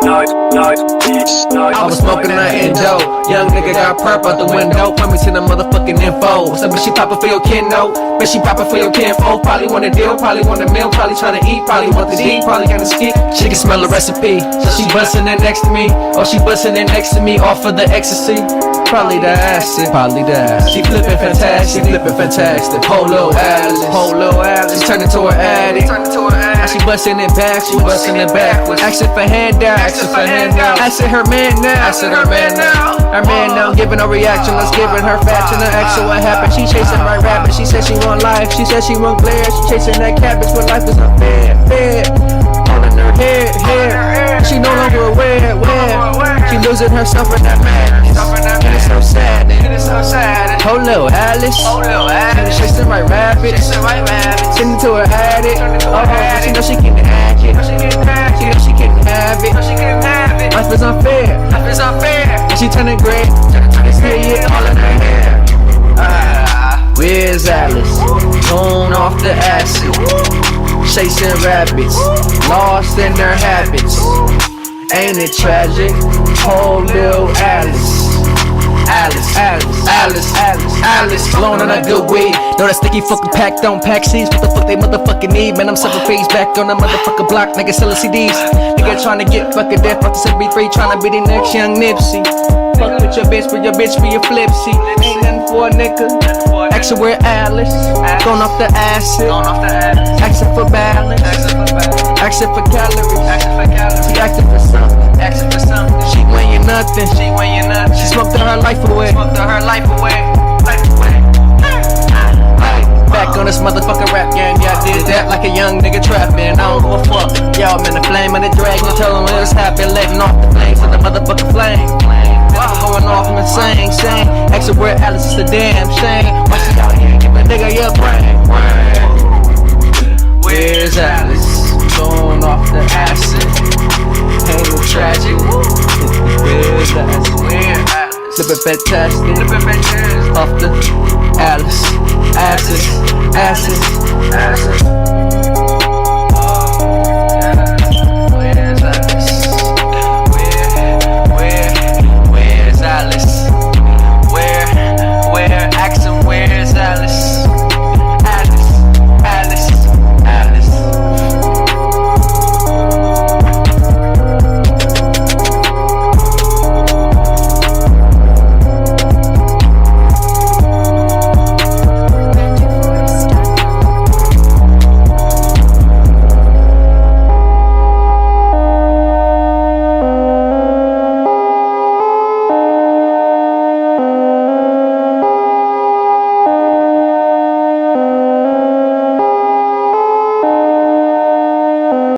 I was smoking that endo. Young nigga got perp out the window. Point me to the motherfucking info. So bitch, she poppin' for your kiddo. Bitch, she poppin' for your kinfolk. Probably want a deal, probably want a meal. Probably tryna eat, probably want the D. Probably got a ski. She can smell the recipe. So she bustin' it next to me. Or she bustin' it next to me. Off of the ecstasy. Probably the acid. Probably the acid. She flippin' fantastic. Flippin' fantastic. Polo Alice. Polo Alice. She turned into an addict. Now she bustin' it back. She bustin' it backwards. Asking for handout. Asking for handout. Asking her man now. Asking her man now. Her man now giving her reaction. Let's giving her faction. Her ask her what happened. She chasing my rabbit. She said she want life. She said she want glare. She chasing that cabbage. But life is unfair. Fair. All in her head. She no longer aware. She losing herself in that madness. And it's so sad. Polo Alice. She chasing my rabbit. Send it to her addict. She know she can hack it. She know she can have it. Life is unfair. And she turning gray. See it all in her hair. Where's Alice? Gone off the acid. Chasing rabbits. Lost in their habits. Ain't it tragic? Whole little Alice. Alice, blowing on that good weed. Know that sticky fucking pack don't pack seeds. What the fuck they motherfucking need? Man, I'm 7 phase back on the motherfucking block. Nigga selling CDs. Nigga tryna get fucking death off the 73. Tryna be the next young Nipsey. Fuck with your bitch, but your bitch be a flipsy. Ain't nothing for a nigga. Ask her where Alice. Going off the acid. Asking for balance. Asking for calories. She asking for something. She weighing nothing. She smoked her life away. Back on this motherfucking rap game, yeah, I did that like a young nigga trappin'. I don't give a fuck. Y'all man, the flame of the dragon. Tell them what was happening, letting off the flames of the motherfucking flame. Going off, I'm insane. Ask her where Alice is a damn shame. Why she out here give a nigga your brain? Where's Alice? Going off the acid. Ain't no tragic. Where's Alice? Slippin' fantastic. Off the Alice. Acid.